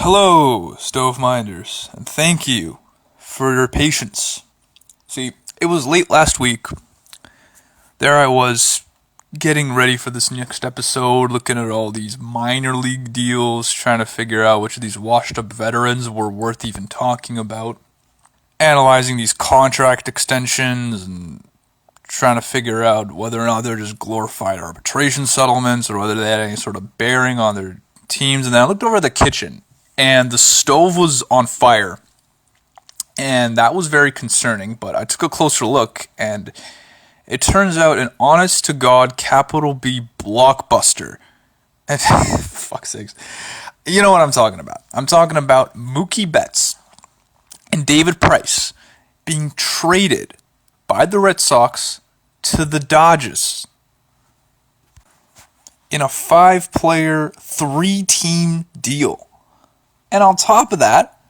Hello, Stoveminders, and thank you for your patience. See, it was late last week. There I was, getting ready for this next episode, looking at all these minor league deals, trying to figure out which of these washed up veterans were worth even talking about, analyzing these contract extensions, and trying to figure out whether or not they're just glorified arbitration settlements or whether they had any sort of bearing on their teams. And then I looked over at the kitchen, and the stove was on fire, and that was very concerning. But I took a closer look, and it turns out an honest-to-God capital B blockbuster. And fuck's sakes, you know what I'm talking about. I'm talking about Mookie Betts and David Price being traded by the Red Sox to the Dodgers in a 5-player, 3-team deal. And on top of that,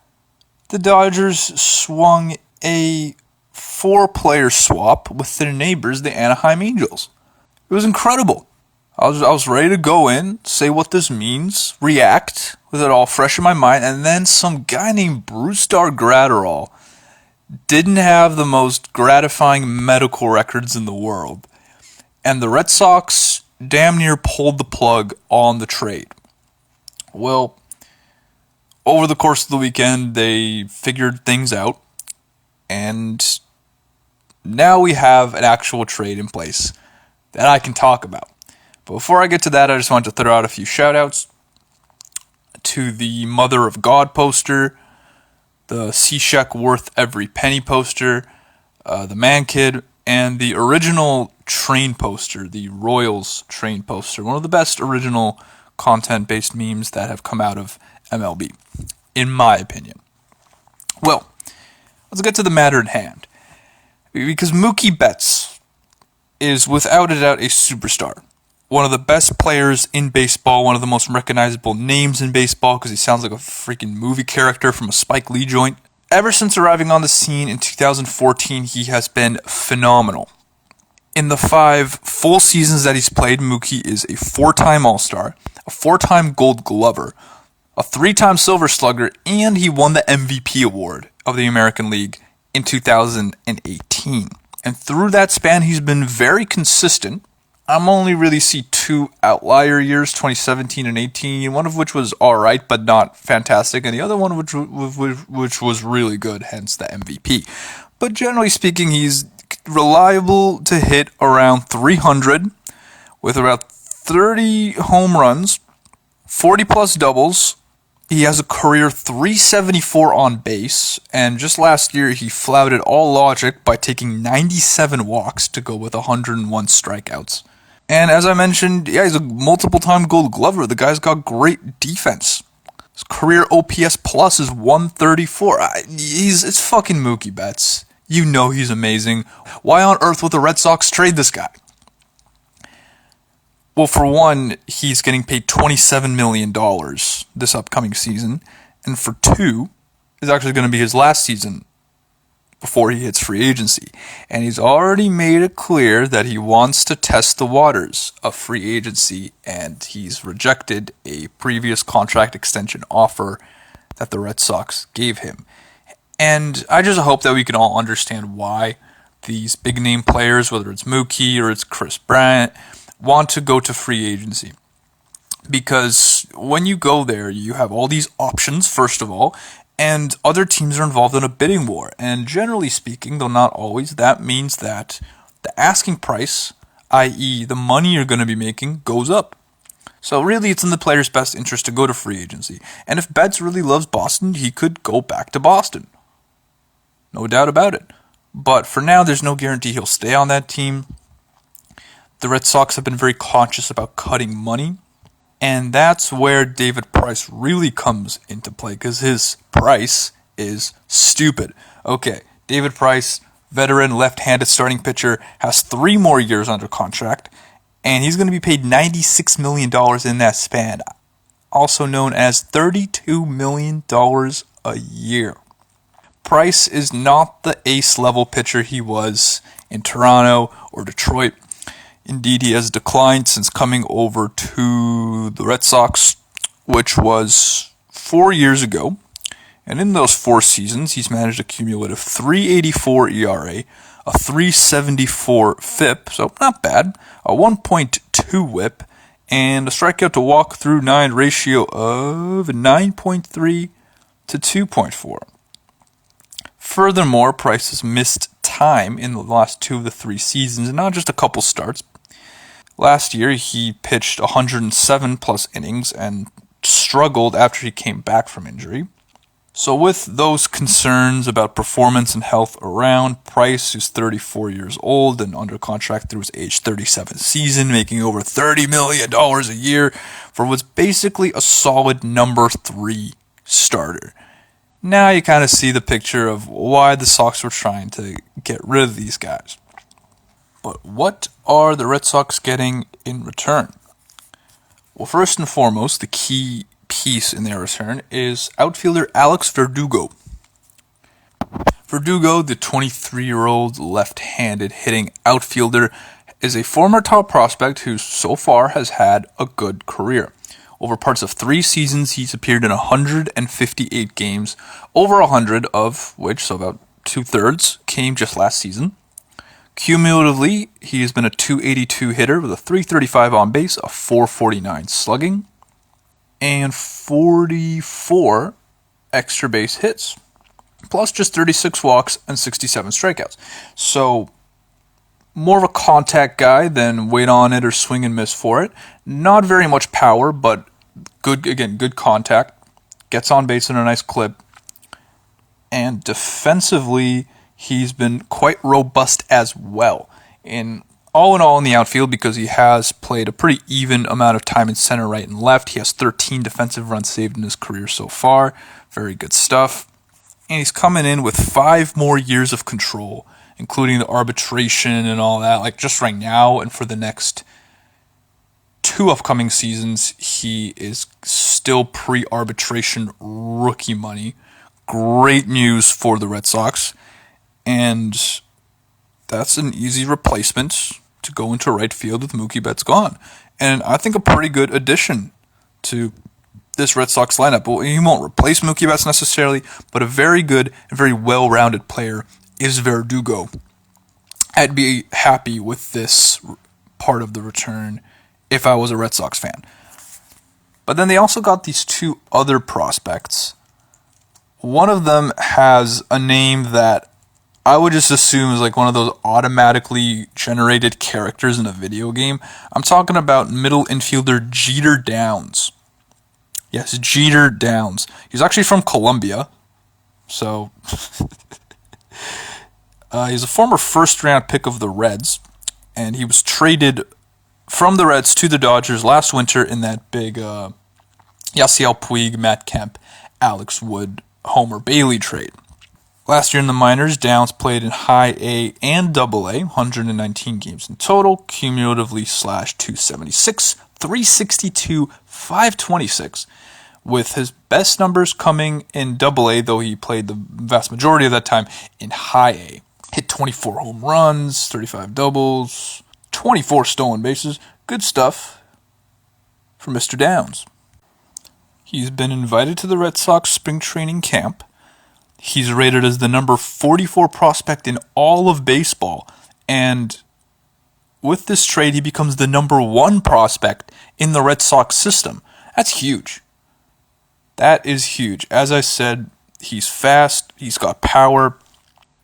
the Dodgers swung a 4-player swap with their neighbors, the Anaheim Angels. It was incredible. I was ready to go in, say what this means, react with it all fresh in my mind, and then some guy named Bruce Gratterall didn't have the most gratifying medical records in the world, and the Red Sox damn near pulled the plug on the trade. Well, over the course of the weekend, they figured things out, and now we have an actual trade in place that I can talk about. But before I get to that, I just want to throw out a few shout-outs to the Mother of God poster, the Seashek Worth Every Penny poster, the Man Kid, and the original train poster, the Royals train poster. One of the best original content-based memes that have come out of MLB, in my opinion. Well, let's get to the matter at hand. Because Mookie Betts is without a doubt a superstar. One of the best players in baseball, one of the most recognizable names in baseball because he sounds like a freaking movie character from a Spike Lee joint. Ever since arriving on the scene in 2014, he has been phenomenal. In the 5 full seasons that he's played, Mookie is a 4-time All-Star, a 4-time Gold Glover, a 3-time Silver Slugger, and he won the MVP award of the American League in 2018. And through that span, he's been very consistent. I'm only really see 2 outlier years, 2017 and 18, one of which was alright but not fantastic, and the other one which was really good, hence the MVP. But generally speaking, he's reliable to hit around 300 with about 30 home runs, 40 plus doubles. He has a career 374 on base, and just last year he flouted all logic by taking 97 walks to go with 101 strikeouts. And as I mentioned, he's a multiple-time Gold Glover. The guy's got great defense. His career OPS plus is 134. It's fucking Mookie Betts. You know he's amazing. Why on earth would the Red Sox trade this guy? Well, for one, he's getting paid $27 million this upcoming season. And for 2, it's actually going to be his last season before he hits free agency. And he's already made it clear that he wants to test the waters of free agency, and he's rejected a previous contract extension offer that the Red Sox gave him. And I just hope that we can all understand why these big-name players, whether it's Mookie or it's Chris Bryant, want to go to free agency. Because when you go there, you have all these options, first of all, and other teams are involved in a bidding war. And generally speaking, though not always, that means that the asking price, i.e. the money you're going to be making, goes up. So really, it's in the player's best interest to go to free agency. And if Betts really loves Boston, he could go back to Boston. No doubt about it. But for now, there's no guarantee he'll stay on that team. The Red Sox have been very conscious about cutting money. And that's where David Price really comes into play, because his price is stupid. Okay, David Price, veteran left-handed starting pitcher, has 3 more years under contract, and he's going to be paid $96 million in that span, also known as $32 million a year. Price is not the ace-level pitcher he was in Toronto or Detroit. Indeed, he has declined since coming over to the Red Sox, which was 4 years ago. And in those 4 seasons, he's managed a cumulative 3.84 ERA, a 3.74 FIP, so not bad, a 1.2 WHIP, and a strikeout to walk through 9 ratio of 9.3 to 2.4. Furthermore, Price has missed time in the last 2 of the 3 seasons, and not just a couple starts. Last year, he pitched 107 plus innings and struggled after he came back from injury. So with those concerns about performance and health around, Price, who's 34 years old and under contract through his age 37 season, making over $30 million a year for what's basically a solid number 3 starter. Now you kind of see the picture of why the Sox were trying to get rid of these guys. But what are the Red Sox getting in return? Well, first and foremost, the key piece in their return is outfielder Alex Verdugo. Verdugo, the 23-year-old left-handed hitting outfielder, is a former top prospect who so far has had a good career. Over parts of 3 seasons, he's appeared in 158 games, over 100 of which, so about 2/3, came just last season. Cumulatively, he has been a .282 hitter with a .335 on base, a .449 slugging, and 44 extra base hits, plus just 36 walks and 67 strikeouts. So, more of a contact guy than wait on it or swing and miss for it. Not very much power, but good contact. Gets on base in a nice clip. And defensively, he's been quite robust as well. In all in the outfield, because he has played a pretty even amount of time in center, right, and left. He has 13 defensive runs saved in his career so far. Very good stuff. And he's coming in with 5 more years of control, including the arbitration and all that. Like just right now and for the next 2 upcoming seasons, he is still pre-arbitration rookie money. Great news for the Red Sox. And that's an easy replacement to go into right field with Mookie Betts gone. And I think a pretty good addition to this Red Sox lineup. Well, he won't replace Mookie Betts necessarily, but a very good and very well-rounded player is Verdugo. I'd be happy with this part of the return if I was a Red Sox fan. But then they also got these 2 other prospects. One of them has a name that I would just assume is like one of those automatically generated characters in a video game. I'm talking about middle infielder Jeter Downs. Yes, Jeter Downs. He's actually from Colombia. So, he's a former first-round pick of the Reds. And he was traded from the Reds to the Dodgers last winter in that big Yasiel Puig, Matt Kemp, Alex Wood, Homer Bailey trade. Last year in the minors, Downs played in high A and double A, 119 games in total, cumulatively /276, 362, 526, with his best numbers coming in double A, though he played the vast majority of that time in high A. Hit 24 home runs, 35 doubles, 24 stolen bases. Good stuff for Mr. Downs. He's been invited to the Red Sox spring training camp. He's rated as the number 44 prospect in all of baseball. And with this trade, he becomes the number 1 prospect in the Red Sox system. That's huge. That is huge. As I said, he's fast. He's got power.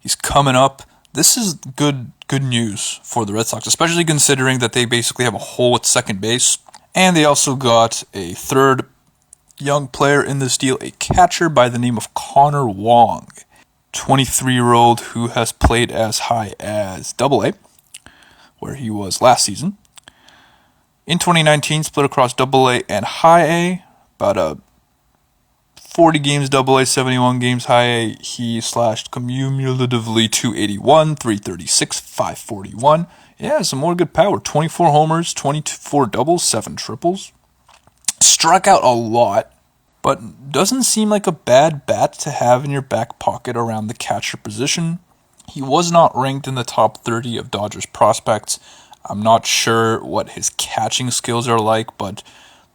He's coming up. This is good news for the Red Sox, especially considering that they basically have a hole at second base. And they also got a third young player in this deal, a catcher by the name of Connor Wong, 23-year-old who has played as high as Double A, where he was last season. In 2019, split across Double A and High A, about 40 games Double A, 71 games High A. He slashed cumulatively 281, 336, 541. Yeah, some more good power. 24 homers, 24 doubles, 7 triples. Struck out a lot, but doesn't seem like a bad bat to have in your back pocket around the catcher position. He was not ranked in the top 30 of Dodgers prospects. I'm not sure what his catching skills are like, but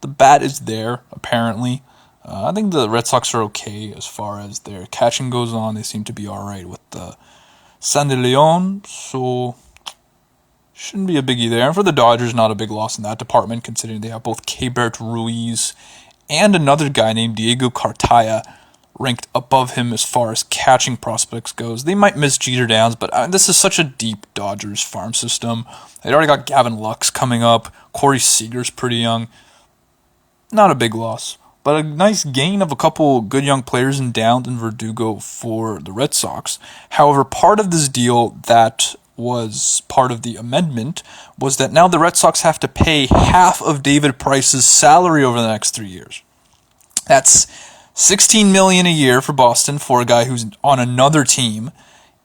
the bat is there, apparently. I think the Red Sox are okay as far as their catching goes on. They seem to be alright with the San de Leon, so shouldn't be a biggie there. And for the Dodgers, not a big loss in that department, considering they have both Keibert Ruiz and another guy named Diego Cartaya ranked above him as far as catching prospects goes. They might miss Jeter Downs, but this is such a deep Dodgers farm system. They already got Gavin Lux coming up. Corey Seager's pretty young. Not a big loss, but a nice gain of a couple good young players in Downs and Verdugo for the Red Sox. However, part of this deal that was part of the amendment was that now the Red Sox have to pay half of David Price's salary over the next 3 years. That's $16 million a year for Boston for a guy who's on another team,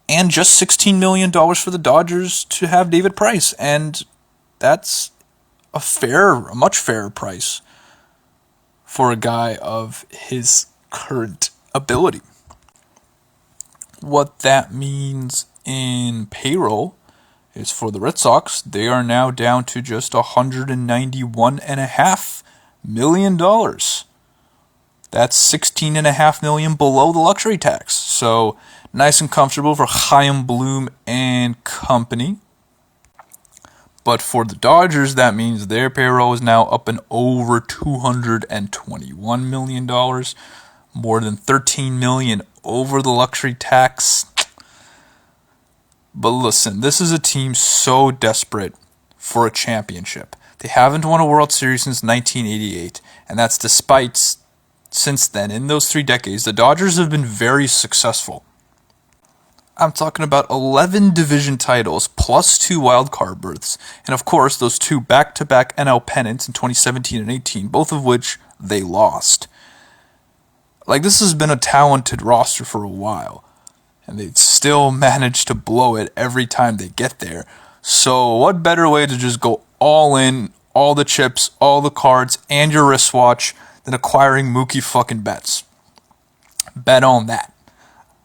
and just $16 million for the Dodgers to have David Price, and that's a much fairer price for a guy of his current ability. What that means in payroll is for the Red Sox, they are now down to just $191.5 million. That's $16.5 million below the luxury tax. So nice and comfortable for Chaim Bloom and company. But for the Dodgers, that means their payroll is now up and over $221 million, more than $13 million over the luxury tax. But listen, this is a team so desperate for a championship. They haven't won a World Series since 1988, and that's despite, since then, in those 3 decades, the Dodgers have been very successful. I'm talking about 11 division titles, plus 2 wildcard berths, and of course, those 2 back-to-back NL pennants in 2017 and 18, both of which they lost. This has been a talented roster for a while, and they still manage to blow it every time they get there. So what better way to just go all in, all the chips, all the cards, and your wristwatch than acquiring Mookie fucking Betts? Bet on that.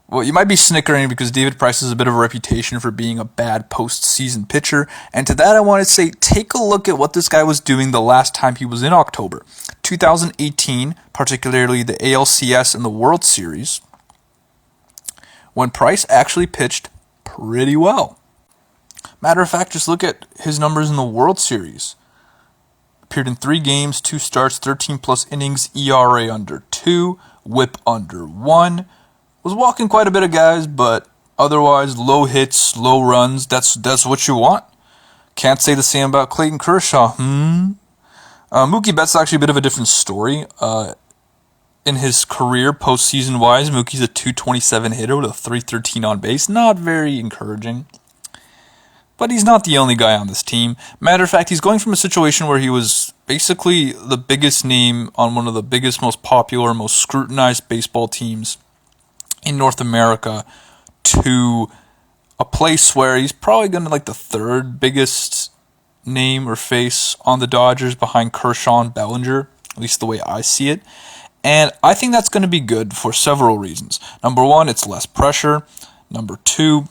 Well, you might be snickering because David Price has a bit of a reputation for being a bad postseason pitcher, and to that I want to say, take a look at what this guy was doing the last time he was in October. 2018, particularly the ALCS and the World Series, when Price actually pitched pretty well. Matter of fact, just look at his numbers in the World Series. Appeared in 3 games, 2 starts, 13-plus innings, ERA under 2, WHIP under 1. Was walking quite a bit of guys, but otherwise low hits, low runs. That's what you want. Can't say the same about Clayton Kershaw. Mookie Betts is actually a bit of a different story. In his career, postseason-wise, Mookie's a .227 hitter with a .313 on base. Not very encouraging. But he's not the only guy on this team. Matter of fact, he's going from a situation where he was basically the biggest name on one of the biggest, most popular, most scrutinized baseball teams in North America to a place where he's probably going to the 3rd biggest name or face on the Dodgers behind Kershaw and Bellinger, at least the way I see it. And I think that's going to be good for several reasons. Number 1, it's less pressure. Number 2,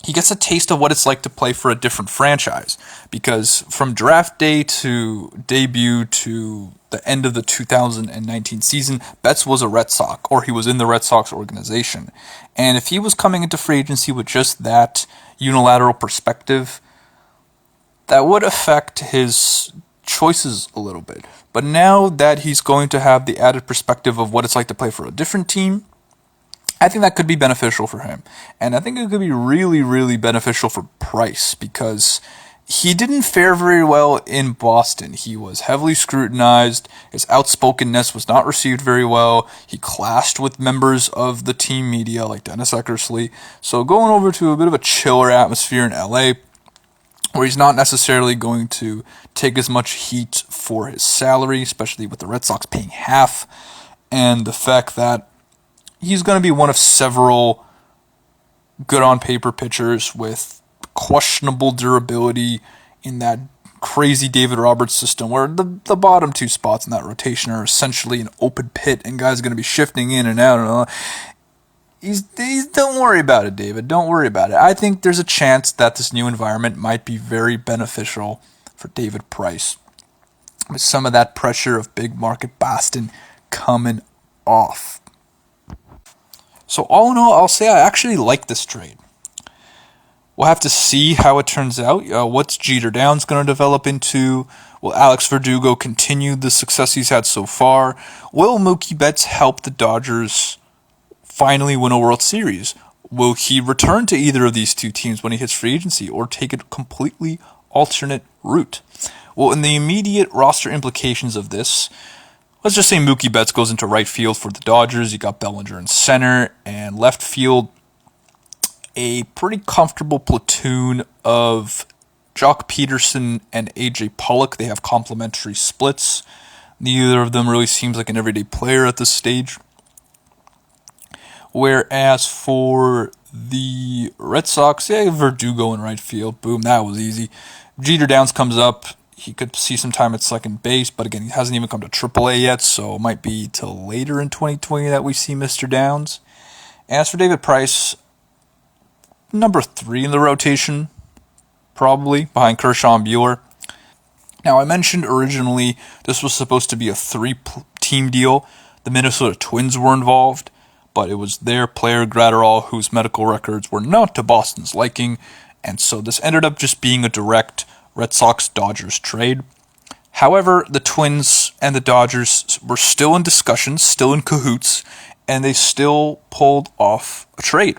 he gets a taste of what it's like to play for a different franchise. Because from draft day to debut to the end of the 2019 season, Betts was a Red Sox, or he was in the Red Sox organization. And if he was coming into free agency with just that unilateral perspective, that would affect his choices a little bit. But now that he's going to have the added perspective of what it's like to play for a different team, I think that could be beneficial for him. And I think it could be really, really beneficial for Price because he didn't fare very well in Boston. He was heavily scrutinized. His outspokenness was not received very well. He clashed with members of the team media like Dennis Eckersley. So going over to a bit of a chiller atmosphere in LA, where he's not necessarily going to take as much heat for his salary, especially with the Red Sox paying half, and the fact that he's going to be one of several good-on-paper pitchers with questionable durability in that crazy David Roberts system where the bottom 2 spots in that rotation are essentially an open pit and guys are going to be shifting in and out. Don't worry about it, David. Don't worry about it. I think there's a chance that this new environment might be very beneficial for David Price, with some of that pressure of big market Boston coming off. So all in all, I'll say I actually like this trade. We'll have to see how it turns out. What's Jeter Downs going to develop into? Will Alex Verdugo continue the success he's had so far? Will Mookie Betts help the Dodgers finally win a World Series? Will he return to either of these two teams when he hits free agency or take a completely alternate route? Well, in the immediate roster implications of this, let's just say Mookie Betts goes into right field for the Dodgers. You got Bellinger in center, and left field, a pretty comfortable platoon of Jock Peterson and A.J. Pollock. They have complementary splits. Neither of them really seems like an everyday player at this stage. Whereas for the Red Sox, Verdugo in right field. Boom, that was easy. Jeter Downs comes up. He could see some time at second base, but again, he hasn't even come to AAA yet, so it might be till later in 2020 that we see Mr. Downs. As for David Price, number 3 in the rotation, probably, behind Kershaw and Buehler. Now, I mentioned originally this was supposed to be a 3-team deal. The Minnesota Twins were involved, but it was their player, Gratterall, whose medical records were not to Boston's liking, and so this ended up just being a direct Red Sox-Dodgers trade. However, the Twins and the Dodgers were still in discussions, still in cahoots, and they still pulled off a trade,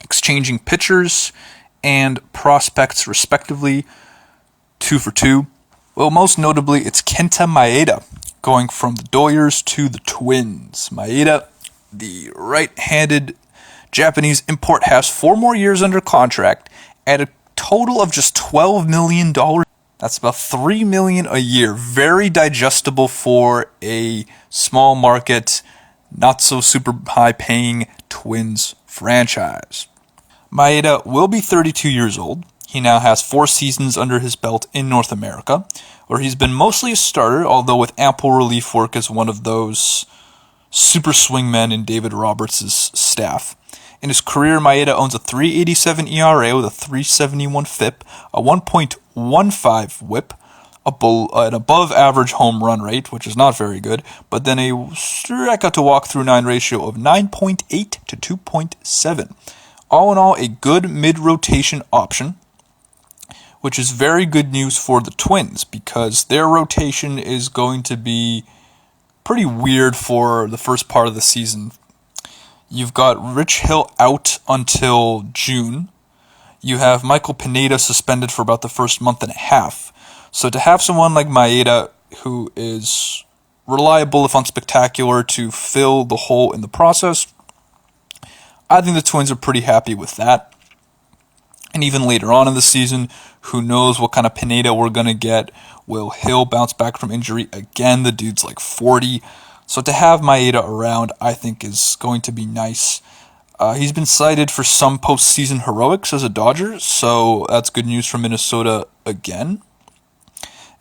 exchanging pitchers and prospects respectively, 2 for 2. Well, most notably, it's Kenta Maeda going from the Dodgers to the Twins. Maeda, the right-handed Japanese import, has 4 more years under contract at a total of just $12 million. That's about $3 million a year. Very digestible for a small market, not so super high-paying Twins franchise. Maeda will be 32 years old. He now has 4 seasons under his belt in North America, where he's been mostly a starter, although with ample relief work as one of those super swingmen in David Roberts' staff. In his career, Maeda owns a .387 ERA with a .371 FIP, a 1.15 WHIP, an above-average home run rate, which is not very good, but then a strikeout-to-walk-through 9 ratio of 9.8 to 2.7. All in all, a good mid-rotation option, which is very good news for the Twins, because their rotation is going to be pretty weird for the first part of the season. You've got Rich Hill out until June. You have Michael Pineda suspended for about the first month and a half. So to have someone like Maeda, who is reliable if unspectacular, to fill the hole in the process, I think the Twins are pretty happy with that. And even later on in the season, who knows what kind of Pineda we're going to get. Will Hill bounce back from injury? Again, the dude's like 40. So to have Maeda around, I think, is going to be nice. He's been cited for some postseason heroics as a Dodger, so that's good news for Minnesota again.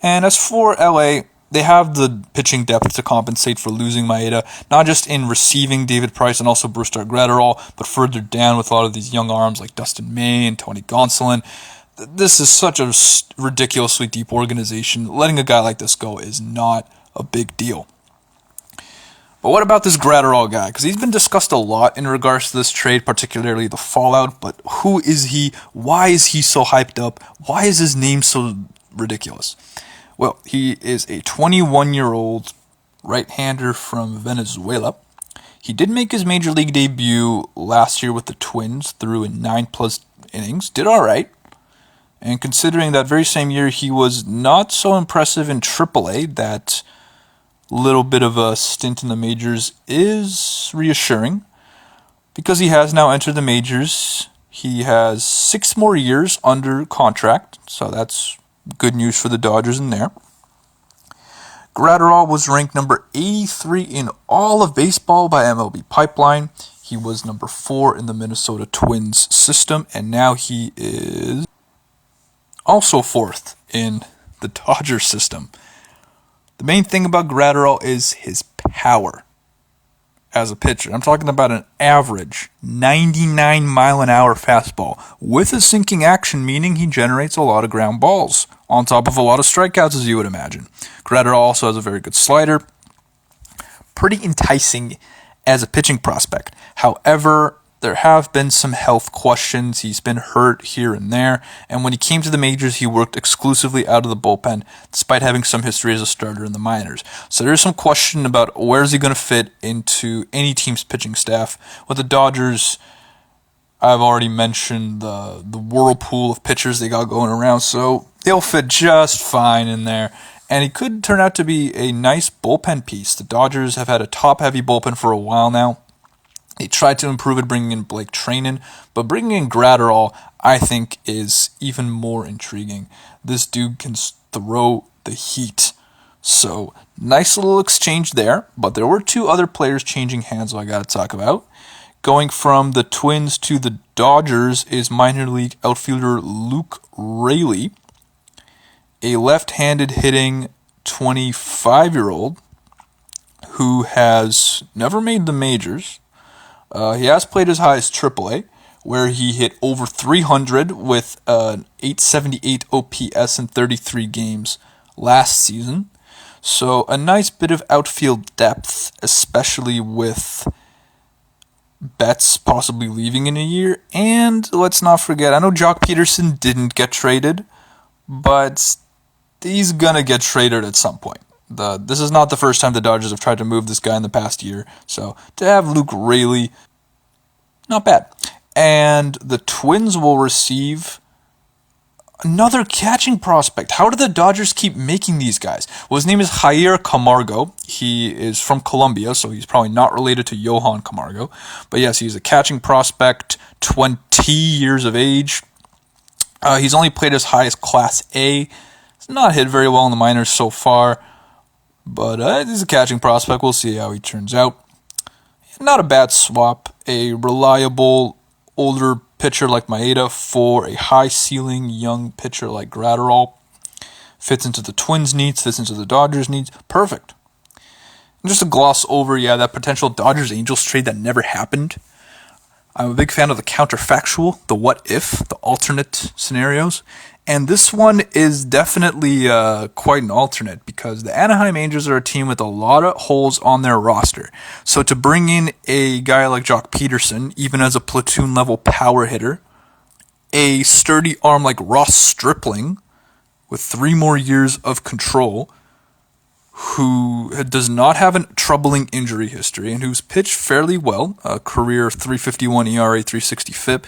And as for LA, they have the pitching depth to compensate for losing Maeda, not just in receiving David Price and also Brusdar Graterol, but further down with a lot of these young arms like Dustin May and Tony Gonsolin. This is such a ridiculously deep organization. Letting a guy like this go is not a big deal. But what about this Graterol guy? Because he's been discussed a lot in regards to this trade, particularly the fallout. But who is he? Why is he so hyped up? Why is his name so ridiculous? Well, he is a 21-year-old right-hander from Venezuela. He did make his major league debut last year with the Twins, threw in 9+ innings, did all right. And considering that very same year he was not so impressive in AAA, that little bit of a stint in the majors is reassuring, because he has now entered the majors. He has 6 more years under contract, so that's good news for the Dodgers in there. Graterol was ranked number 83 in all of baseball by MLB Pipeline. He was number 4 in the Minnesota Twins system, and now he is also 4th in the Dodgers system. The main thing about Graterol is his power as a pitcher. I'm talking about an average 99-mile-an-hour fastball with a sinking action, meaning he generates a lot of ground balls on top of a lot of strikeouts, as you would imagine. Graterol also has a very good slider. pretty enticing as a pitching prospect. However, there have been some health questions. He's been hurt here and there. And when he came to the majors, he worked exclusively out of the bullpen, despite having some history as a starter in the minors. So there's some question about where is he going to fit into any team's pitching staff. With the Dodgers, I've already mentioned the whirlpool of pitchers they got going around, so they'll fit just fine in there. And he could turn out to be a nice bullpen piece. The Dodgers have had a top-heavy bullpen for a while now. They tried to improve it, bringing in Blake Treinen, but bringing in Gratterall, I think, is even more intriguing. This dude can throw the heat. So, nice little exchange there, but there were two other players changing hands I got to talk about. Going from the Twins to the Dodgers is minor league outfielder Luke Raley, a left-handed hitting 25-year-old who has never made the majors. He has played as high as AAA, where he hit over 300 with an 878 OPS in 33 games last season. So a nice bit of outfield depth, especially with Betts possibly leaving in a year. And let's not forget, I know Jock Peterson didn't get traded, but he's going to get traded at some point. This is not the first time the Dodgers have tried to move this guy in the past year. So to have Luke Raley, not bad. And the Twins will receive another catching prospect. How do the Dodgers keep making these guys? Well, his name is Jair Camargo. He is from Colombia, so he's probably not related to Johan Camargo. But yes, he's a catching prospect, 20 years of age. He's only played as high as Class A. He's not hit very well in the minors so far. But he's a catching prospect. We'll see how he turns out. Not a bad swap. A reliable older pitcher like Maeda for a high-ceiling young pitcher like Gratterall. Fits into the Twins' needs, fits into the Dodgers' needs. Perfect. And just to gloss over, that potential Dodgers-Angels trade that never happened. I'm a big fan of the counterfactual, the what-if, the alternate scenarios. And this one is definitely quite an alternate because the Anaheim Angels are a team with a lot of holes on their roster. So to bring in a guy like Jock Peterson, even as a platoon-level power hitter, a sturdy arm like Ross Stripling with 3 more years of control, who does not have a troubling injury history and who's pitched fairly well, a career 351 ERA, 360 FIP.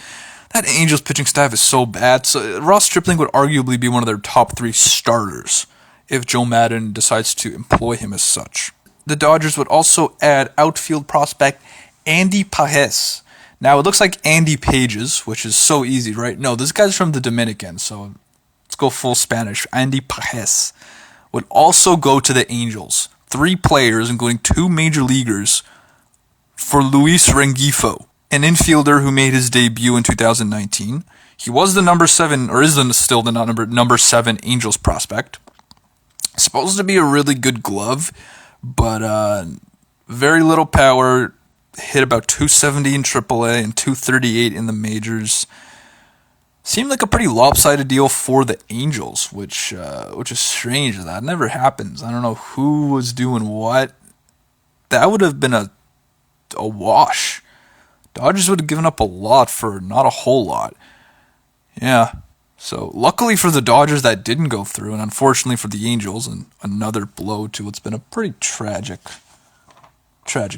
That Angels pitching staff is so bad. So Ross Stripling would arguably be one of their top 3 starters if Joe Maddon decides to employ him as such. The Dodgers would also add outfield prospect Andy Pages. Now it looks like Andy Pages, which is so easy, right? No, this guy's from the Dominican, so let's go full Spanish. Andy Pages would also go to the Angels. 3 players, including 2 major leaguers, for Luis Rengifo, an infielder who made his debut in 2019. He was the number 7, or is still the number 7 Angels prospect. Supposed to be a really good glove, but very little power. Hit about 270 in AAA and 238 in the majors. Seemed like a pretty lopsided deal for the Angels, which is strange. That never happens. I don't know who was doing what. That would have been a wash. Dodgers would have given up a lot for not a whole lot. Yeah. So luckily for the Dodgers that didn't go through, and unfortunately for the Angels, and another blow to what's been a pretty tragic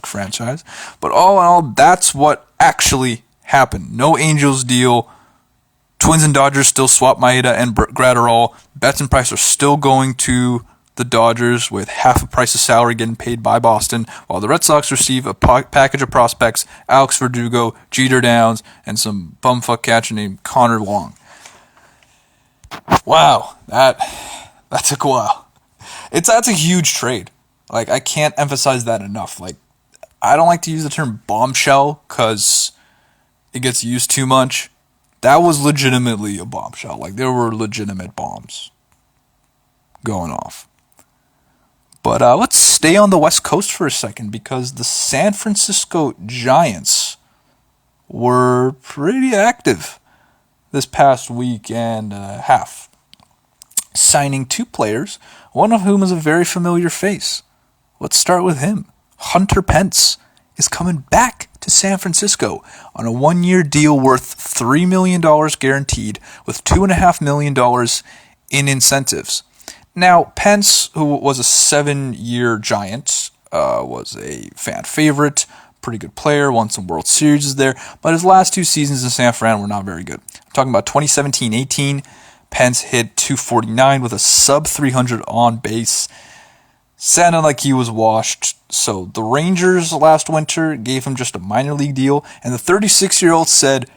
franchise. But all in all, that's what actually happened. No Angels deal. Twins and Dodgers still swap Maeda and Gratterall. Betts and Price are still going to the Dodgers with half a price of salary getting paid by Boston, while the Red Sox receive a package of prospects, Alex Verdugo, Jeter Downs, and some bumfuck catcher named Connor Long. Wow, that took a while. That's a huge trade. Like, I can't emphasize that enough. Like, I don't like to use the term bombshell because it gets used too much. That was legitimately a bombshell. Like, there were legitimate bombs going off. But let's stay on the West Coast for a second because the San Francisco Giants were pretty active this past week and a half, signing 2 players, one of whom is a very familiar face. Let's start with him, Hunter Pence is coming back to San Francisco on a 1-year deal worth $3 million guaranteed with $2.5 million in incentives. Now, Pence, who was a 7-year Giant, was a fan favorite, pretty good player, won some World Series there, but his last 2 seasons in San Fran were not very good. I'm talking about 2017-18, Pence hit .249 with a sub-300 on base. Sounded like he was washed. So the Rangers last winter gave him just a minor league deal, and the 36-year-old said,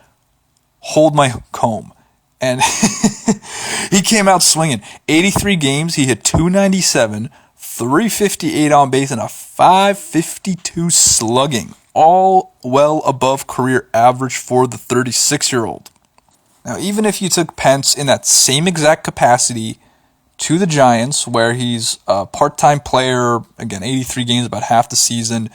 "Hold my comb." And he came out swinging. 83 games, he hit .297, .358 on base, and a .552 slugging. All well above career average for the 36-year-old. Now, even if you took Pence in that same exact capacity to the Giants, where he's a part-time player, again, 83 games, about half the season,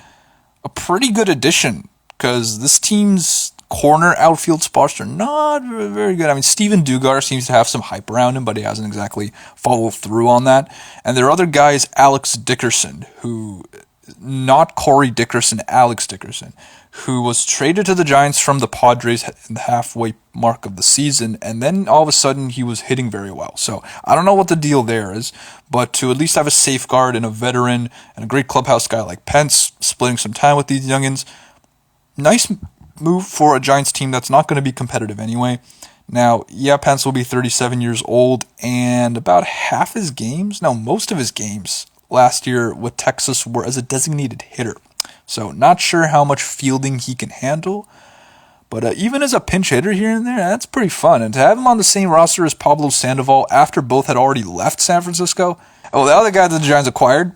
a pretty good addition, because this team's corner outfield spots are not very good. I mean, Steven Dugar seems to have some hype around him, but he hasn't exactly followed through on that. And there are other guys, Alex Dickerson, who, not Corey Dickerson, Alex Dickerson, who was traded to the Giants from the Padres in the halfway mark of the season, and then all of a sudden he was hitting very well. So I don't know what the deal there is, but to at least have a safeguard and a veteran and a great clubhouse guy like Pence splitting some time with these youngins, nice move for a Giants team that's not going to be competitive anyway. Now, yeah, Pence will be 37 years old, and about most of his games last year with Texas were as a designated hitter. So not sure how much fielding he can handle, but even as a pinch hitter here and there, that's pretty fun. And to have him on the same roster as Pablo Sandoval after both had already left San Francisco. Oh, the other guy that the Giants acquired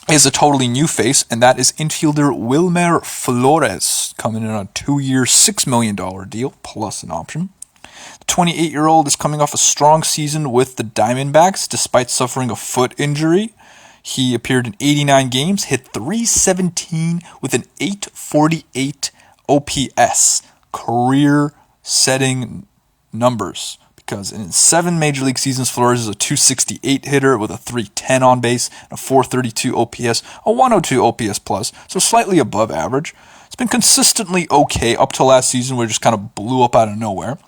is a totally new face, and that is infielder Wilmer Flores, coming in on a 2-year, $6 million deal, plus an option. The 28-year-old is coming off a strong season with the Diamondbacks, despite suffering a foot injury. He appeared in 89 games, hit .317 with an .848 OPS. Career-setting numbers. Because in 7 Major League seasons, Flores is a .268 hitter with a .310 on base, a .432 OPS, a .102 OPS plus, so slightly above average. It's been consistently okay up to last season, where it just kind of blew up out of nowhere.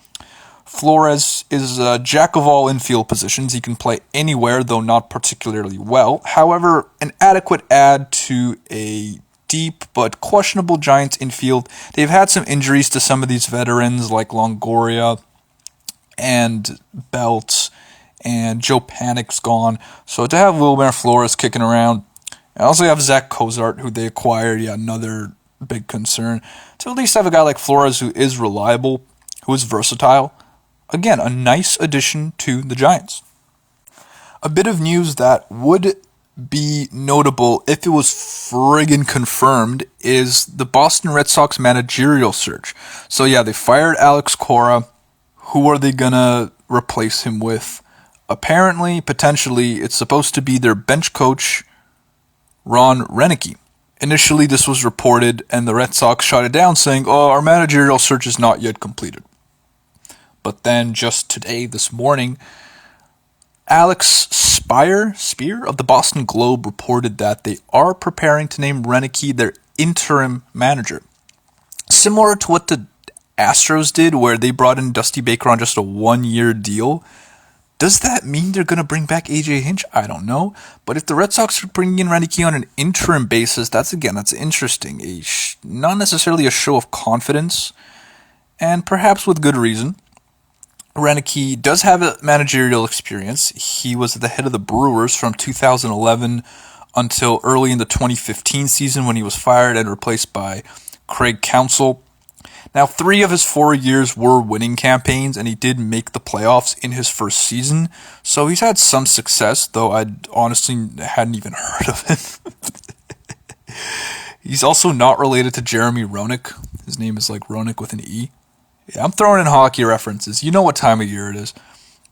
Flores is a jack of all infield positions. He can play anywhere, though not particularly well. However, an adequate add to a deep but questionable Giants infield. They've had some injuries to some of these veterans like Longoria and Belt, and Joe Panic's gone. So to have Wilmer Flores kicking around, and also have Zach Cozart, who they acquired, another big concern. To at least have a guy like Flores who is reliable, who is versatile. Again, a nice addition to the Giants. A bit of news that would be notable if it was friggin' confirmed is the Boston Red Sox managerial search. So yeah, they fired Alex Cora. Who are they gonna replace him with? Apparently, potentially, it's supposed to be their bench coach, Ron Roenicke. Initially, this was reported, and the Red Sox shot it down, saying, "Oh, our managerial search is not yet completed." But then, just today, this morning, Alex Spear of the Boston Globe reported that they are preparing to name Roenicke their interim manager. Similar to what the Astros did, where they brought in Dusty Baker on just a 1-year deal. Does that mean they're going to bring back AJ Hinch? I don't know. But if the Red Sox are bringing in Roenicke on an interim basis, that's interesting. Not necessarily a show of confidence, and perhaps with good reason. Roenicke does have a managerial experience. He was at the head of the Brewers from 2011 until early in the 2015 season, when he was fired and replaced by Craig Counsell. Now, 3 of his 4 years were winning campaigns, and he did make the playoffs in his first season. So he's had some success, though I honestly hadn't even heard of him. He's also not related to Jeremy Roenick. His name is like Roenick with an E. Yeah, I'm throwing in hockey references. You know what time of year it is.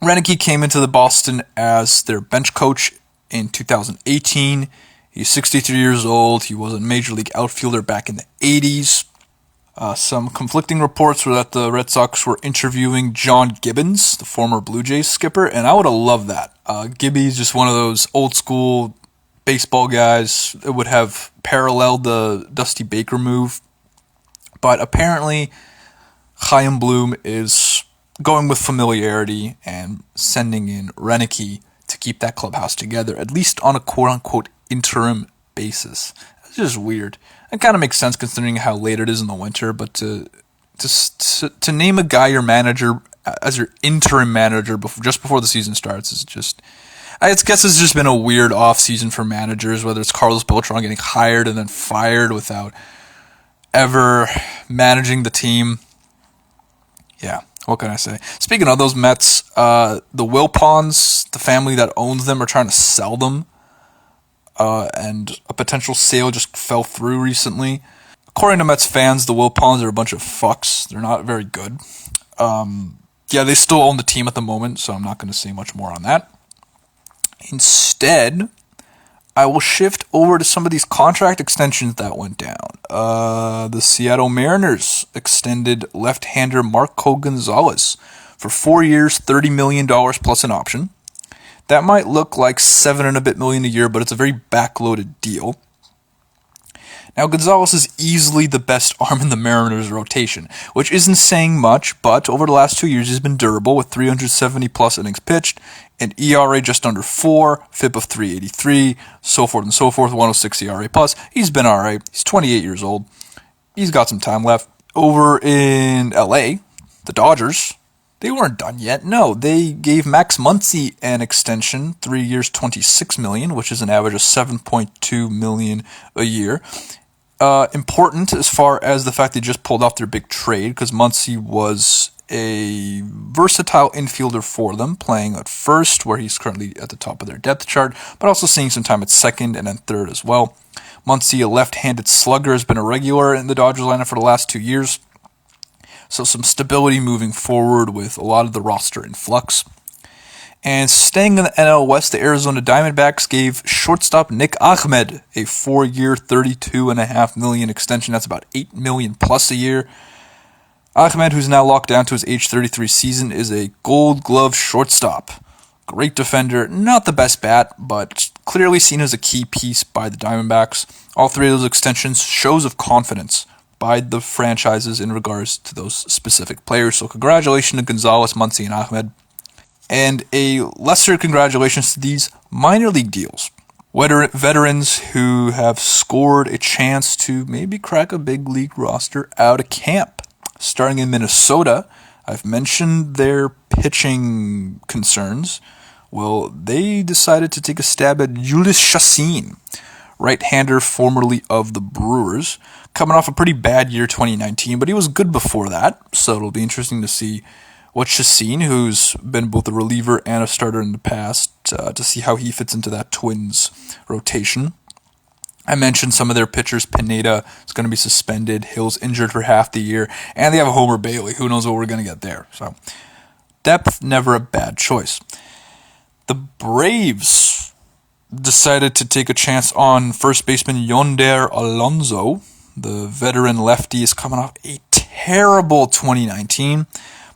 Roenicke came into the Boston as their bench coach in 2018. He's 63 years old. He was a major league outfielder back in the 80s. Some conflicting reports were that the Red Sox were interviewing John Gibbons, the former Blue Jays skipper, and I would have loved that. Gibby's just one of those old school baseball guys, it would have paralleled the Dusty Baker move. But apparently, Chaim Bloom is going with familiarity and sending in Renicky to keep that clubhouse together, at least on a quote-unquote interim basis. It's just weird. It kind of makes sense considering how late it is in the winter, but to name a guy your manager as your interim manager just before the season starts is just... I guess it's just been a weird off-season for managers, whether it's Carlos Beltran getting hired and then fired without ever managing the team. Yeah, what can I say? Speaking of those Mets, the Wilpons, the family that owns them, are trying to sell them. And a potential sale just fell through recently. According to Mets fans, the Wilpons are a bunch of fucks. They're not very good. Yeah, they still own the team at the moment, so I'm not going to say much more on that. Instead, I will shift over to some of these contract extensions that went down. The Seattle Mariners extended left-hander Marco Gonzalez for 4 years, $30 million plus an option. That might look like $7 and a bit million a year, but it's a very backloaded deal. Now, Gonzalez is easily the best arm in the Mariners' rotation, which isn't saying much, but over the last 2 years he's been durable with 370-plus innings pitched, an ERA just under 4, FIP of 383, so forth and so forth, 106 ERA plus. He's been alright. He's 28 years old. He's got some time left. Over in LA, the Dodgers, they weren't done yet. No, they gave Max Muncy an extension, 3 years, $26 million, which is an average of $7.2 million a year. Important as far as the fact they just pulled off their big trade, because Muncy was a versatile infielder for them, playing at first, where he's currently at the top of their depth chart, but also seeing some time at second and then third as well. Muncy, a left-handed slugger, has been a regular in the Dodgers lineup for the last 2 years, so some stability moving forward with a lot of the roster in flux. And staying in the NL West, the Arizona Diamondbacks gave shortstop Nick Ahmed a 4-year, $32.5 million extension. That's about $8 million plus a year. Ahmed, who's now locked down to his age 33 season, is a Gold Glove shortstop. Great defender, not the best bat, but clearly seen as a key piece by the Diamondbacks. All three of those extensions, shows of confidence by the franchises in regards to those specific players. So congratulations to Gonzalez, Muncy, and Ahmed. And a lesser congratulations to these minor league deals. Veterans who have scored a chance to maybe crack a big league roster out of camp. Starting in Minnesota, I've mentioned their pitching concerns. Well, they decided to take a stab at Julius Chassin, right-hander formerly of the Brewers, coming off a pretty bad year 2019, but he was good before that, so it'll be interesting to see what Chassin, who's been both a reliever and a starter in the past, to see how he fits into that Twins rotation. I mentioned some of their pitchers. Pineda is going to be suspended. Hill's injured for half the year. And they have a Homer Bailey. Who knows what we're going to get there. So, depth, never a bad choice. The Braves decided to take a chance on first baseman Yonder Alonso. The veteran lefty is coming off a terrible 2019.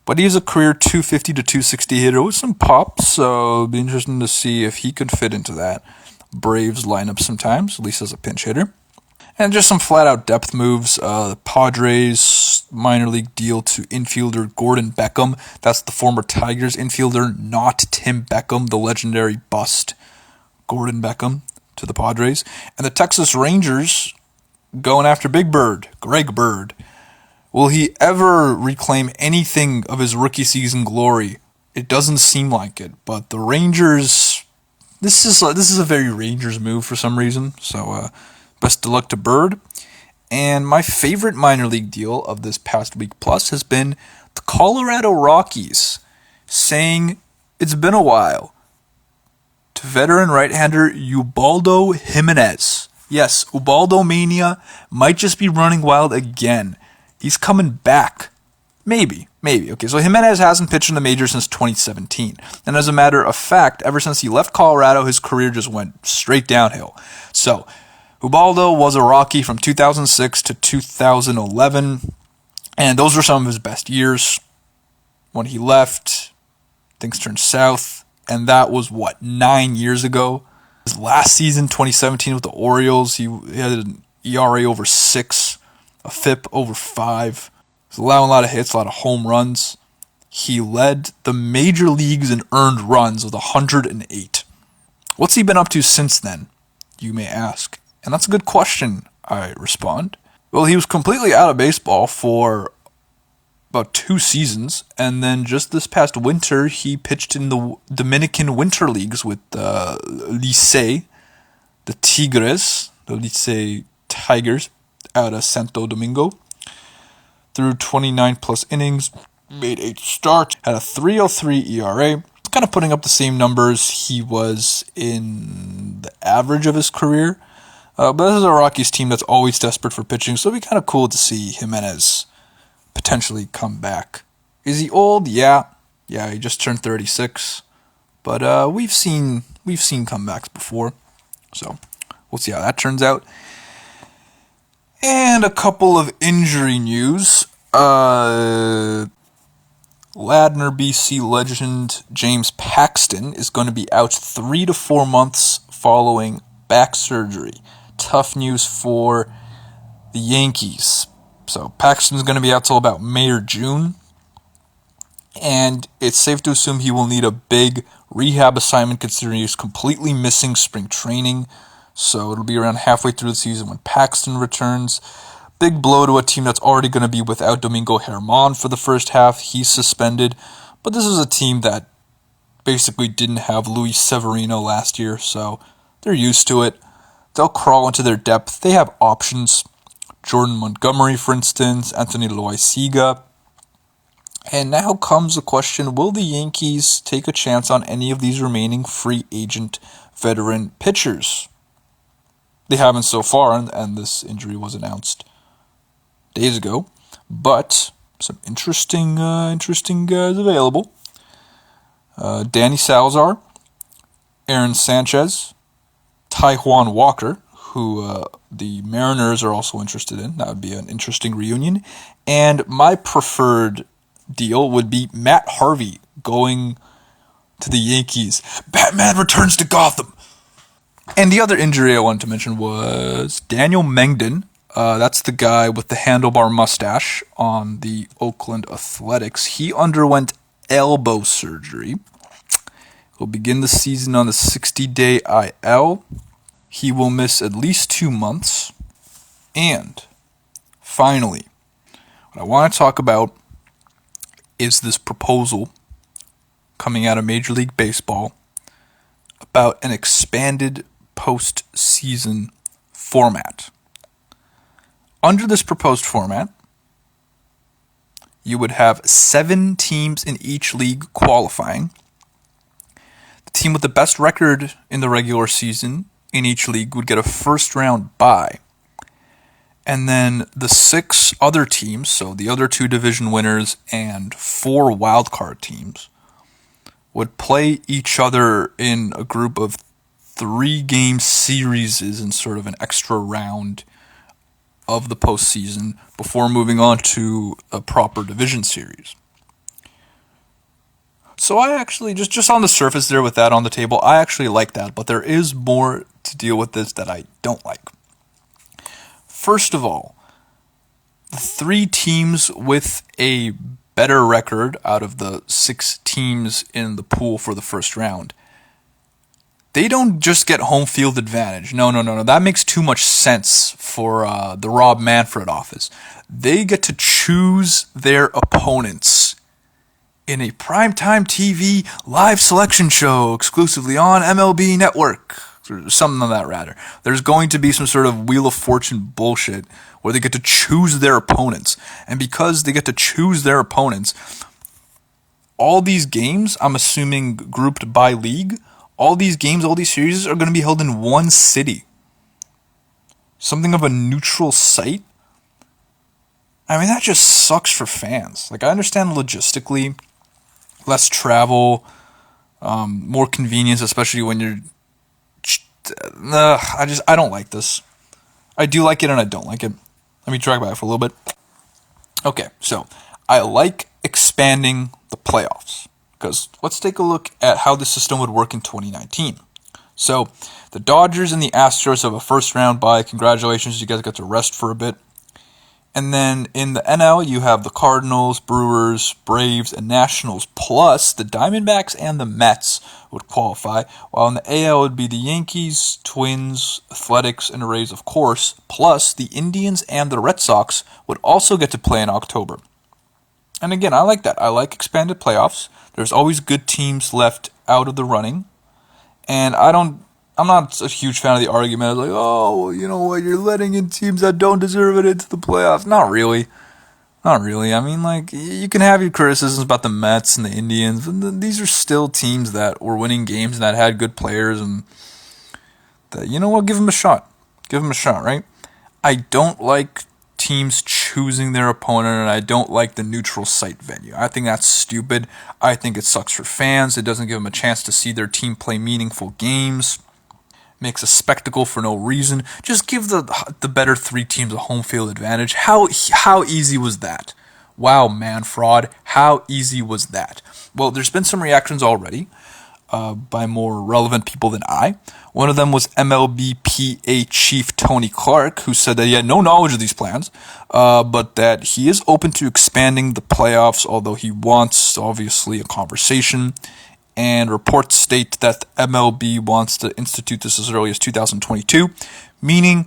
But he's a career 250 to 260 hitter with some pop, so it'll be interesting to see if he could fit into that Braves lineup sometimes, at least as a pinch hitter. And just some flat-out depth moves. The Padres minor league deal to infielder Gordon Beckham. That's the former Tigers infielder, not Tim Beckham, the legendary bust Gordon Beckham, to the Padres. And the Texas Rangers going after Big Bird, Greg Bird. Will he ever reclaim anything of his rookie season glory? It doesn't seem like it, but the Rangers, this is a very Rangers move for some reason, so best of luck to Bird. And my favorite minor league deal of this past week plus has been the Colorado Rockies saying it's been a while to veteran right-hander Ubaldo Jimenez. Yes, Ubaldo Mania might just be running wild again. He's coming back. Maybe. Okay, so Jimenez hasn't pitched in the majors since 2017. And as a matter of fact, ever since he left Colorado, his career just went straight downhill. So, Ubaldo was a Rocky from 2006 to 2011. And those were some of his best years. When he left, things turned south. And that was, 9 years ago? His last season, 2017, with the Orioles, he had an ERA over 6, a FIP over 5. He's allowing a lot of hits, a lot of home runs. He led the major leagues in earned runs with 108. What's he been up to since then, you may ask? And that's a good question, I respond. Well, he was completely out of baseball for about 2 seasons, and then just this past winter, he pitched in the Dominican Winter Leagues with Licey, the Tigres, the Licey Tigers, out of Santo Domingo. Threw 29 plus innings, made 8 starts, had a 3.03 ERA, kind of putting up the same numbers he was in the average of his career. But this is a Rockies team that's always desperate for pitching, so it'd be kind of cool to see Jimenez potentially come back. Is he old? Yeah, he just turned 36. But we've seen comebacks before, so we'll see how that turns out. And a couple of injury news. Ladner BC legend James Paxton is going to be out 3 to 4 months following back surgery. Tough news for the Yankees. So Paxton's going to be out till about May or June. And it's safe to assume he will need a big rehab assignment considering he's completely missing spring training. So it'll be around halfway through the season when Paxton returns. Big blow to a team that's already going to be without Domingo Germán for the first half. He's suspended. But this is a team that basically didn't have Luis Severino last year, so they're used to it. They'll crawl into their depth. They have options. Jordan Montgomery, for instance, Anthony Loaiziga. And now comes the question, will the Yankees take a chance on any of these remaining free agent veteran pitchers? They haven't so far, and this injury was announced days ago. But some interesting guys available. Danny Salazar, Aaron Sanchez, Taijuan Walker, who the Mariners are also interested in. That would be an interesting reunion. And my preferred deal would be Matt Harvey going to the Yankees. Batman returns to Gotham. And the other injury I wanted to mention was Daniel Mengden. That's the guy with the handlebar mustache on the Oakland Athletics. He underwent elbow surgery. He'll begin the season on the 60-day IL. He will miss at least 2 months. And finally, what I want to talk about is this proposal coming out of Major League Baseball about an expanded postseason format. Under this proposed format, you would have 7 teams in each league qualifying. The team with the best record in the regular season in each league would get a first-round bye. And then the 6 other teams, so the other 2 division winners and 4 wildcard teams, would play each other in a group of 3-game series in sort of an extra round of the postseason before moving on to a proper division series. So I actually, just on the surface there with that on the table, I actually like that, but there is more to deal with this that I don't like. First of all, the 3 teams with a better record out of the 6 teams in the pool for the first round, they don't just get home field advantage. No. That makes too much sense for the Rob Manfred office. They get to choose their opponents in a primetime TV live selection show exclusively on MLB Network. Or something of that, rather. There's going to be some sort of Wheel of Fortune bullshit where they get to choose their opponents. And because they get to choose their opponents, all these games, I'm assuming grouped by league, all these games, all these series are going to be held in one city. Something of a neutral site. I mean, that just sucks for fans. Like, I understand logistically, less travel, more convenience, especially when you're... I don't like this. I do like it and I don't like it. Let me talk about it for a little bit. Okay, so I like expanding the playoffs. Because let's take a look at how the system would work in 2019. So the Dodgers and the Astros have a first round bye. Congratulations, you guys got to rest for a bit. And then in the NL, you have the Cardinals, Brewers, Braves, and Nationals, plus the Diamondbacks and the Mets would qualify, while in the AL it would be the Yankees, Twins, Athletics, and Rays, of course, plus the Indians and the Red Sox would also get to play in October. And again, I like that. I like expanded playoffs. There's always good teams left out of the running, and I'm not a huge fan of the argument of like, oh, well, you know what, you're letting in teams that don't deserve it into the playoffs. Not really. Not really. I mean, like, you can have your criticisms about the Mets and the Indians, but these are still teams that were winning games and that had good players, and that, you know what, give them a shot. Give them a shot, right? I don't like teams choosing their opponent, and I don't like the neutral site venue. I think that's stupid. I think it sucks for fans. It doesn't give them a chance to see their team play meaningful games. Makes a spectacle for no reason. Just give the better three teams a home field advantage. How easy was that? Wow, man, fraud. How easy was that? Well, there's been some reactions already by more relevant people than I. One of them was MLBPA chief Tony Clark, who said that he had no knowledge of these plans, but that he is open to expanding the playoffs, although he wants, obviously, a conversation. And reports state that the MLB wants to institute this as early as 2022, meaning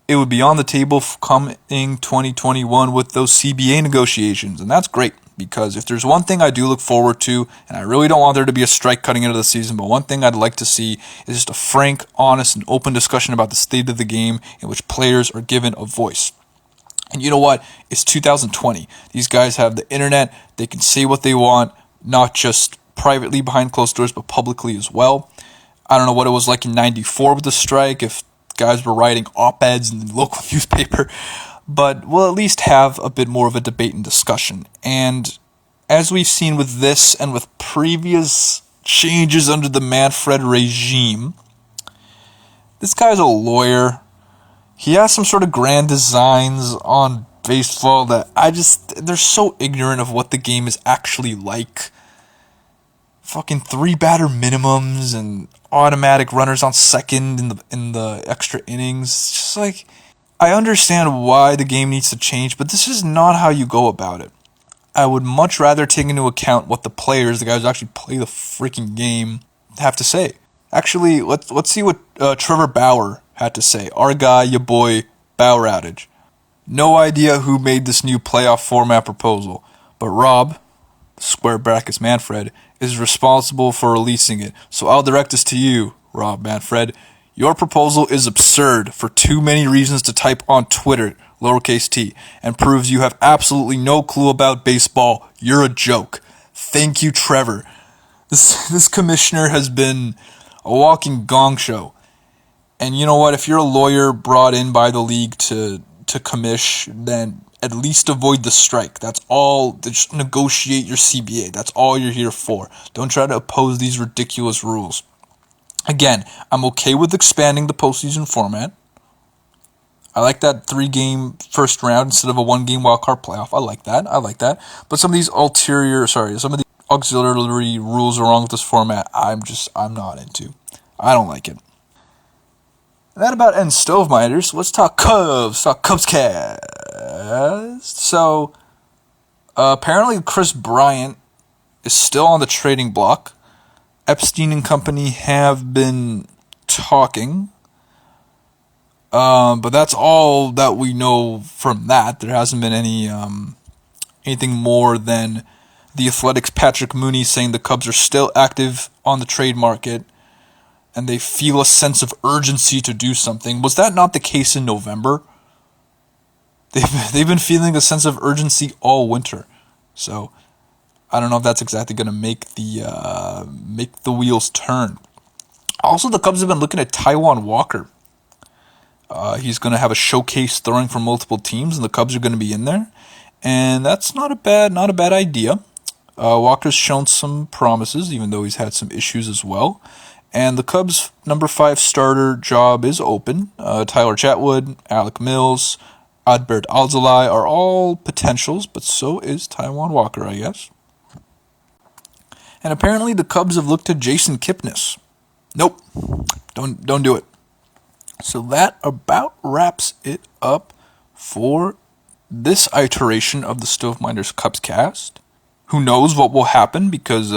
it would be on the table coming 2021 with those CBA negotiations. And that's great, because if there's one thing I do look forward to, and I really don't want there to be a strike cutting into the season, but one thing I'd like to see is just a frank, honest, and open discussion about the state of the game in which players are given a voice. And you know what? It's 2020. These guys have the internet. They can say what they want, not just privately behind closed doors, but publicly as well. I don't know what it was like in 94 with the strike, if guys were writing op-eds in the local newspaper, but we'll at least have a bit more of a debate and discussion. And as we've seen with this and with previous changes under the Manfred regime, this guy's a lawyer. He has some sort of grand designs on baseball that they're so ignorant of what the game is actually like. Fucking 3-batter minimums and automatic runners on second in the extra innings. It's just like, I understand why the game needs to change, but this is not how you go about it. I would much rather take into account what the players, the guys who actually play the freaking game, have to say. Actually, let's see what Trevor Bauer had to say. Our guy, your boy, Bauer outage. No idea who made this new playoff format proposal, but Rob, square brackets Manfred, is responsible for releasing it. So I'll direct this to you, Rob Manfred. Your proposal is absurd for too many reasons to type on Twitter, lowercase t, and proves you have absolutely no clue about baseball. You're a joke. Thank you, Trevor. This commissioner has been a walking gong show. And you know what? If you're a lawyer brought in by the league to commish, then at least avoid the strike. That's all. Just negotiate your CBA. That's all you're here for. Don't try to oppose these ridiculous rules. Again, I'm okay with expanding the postseason format. I like that 3-game first round instead of a 1-game wildcard playoff. I like that. But some of these auxiliary rules along with this format, I'm not into. I don't like it. And that about ends Stoveminders. Let's talk Cubs. Talk CUBSCAST. So, apparently Chris Bryant is still on the trading block. Epstein and company have been talking. But that's all that we know from that. There hasn't been anything more than the Athletics' Patrick Mooney saying the Cubs are still active on the trade market and they feel a sense of urgency to do something. Was that not the case in November? They've been feeling a sense of urgency all winter. So I don't know if that's exactly going to make the wheels turn. Also, the Cubs have been looking at Taijuan Walker. He's going to have a showcase throwing for multiple teams, and the Cubs are going to be in there. And that's not a bad idea. Walker's shown some promises, even though he's had some issues as well. And the Cubs' number 5 starter job is open. Tyler Chatwood, Alec Mills, Adbert Alzolay are all potentials, but so is Taijuan Walker, I guess. And apparently the Cubs have looked at Jason Kipnis. Nope. Don't do it. So that about wraps it up for this iteration of the Stoveminders CUBSCAST. Who knows what will happen because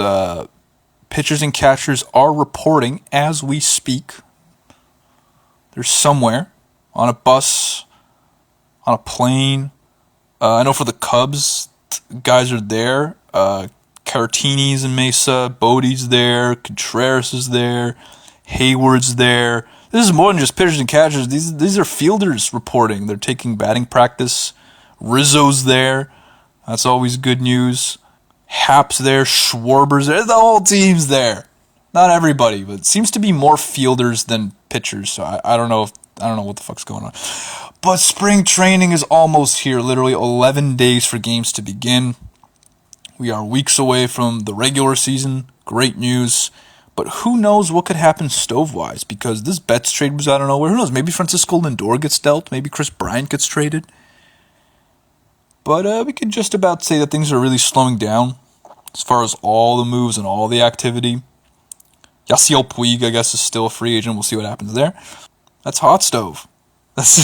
pitchers and catchers are reporting as we speak. They're somewhere on a bus, on a plane. I know for the Cubs, guys are there. Caratini's in Mesa, Bodie's there, Contreras is there, Hayward's there. This is more than just pitchers and catchers. These are fielders reporting. They're taking batting practice. Rizzo's there. That's always good news. Happ's there. Schwarber's there. The whole team's there. Not everybody, but it seems to be more fielders than pitchers. So I don't know what the fuck's going on. But spring training is almost here. Literally 11 days for games to begin. We are weeks away from the regular season. Great news. But who knows what could happen Stove-wise, because this Betts trade was out of nowhere. Who knows? Maybe Francisco Lindor gets dealt. Maybe Chris Bryant gets traded. But we could just about say that things are really slowing down as far as all the moves and all the activity. Yasiel Puig, I guess, is still a free agent. We'll see what happens there. That's hot stove. That's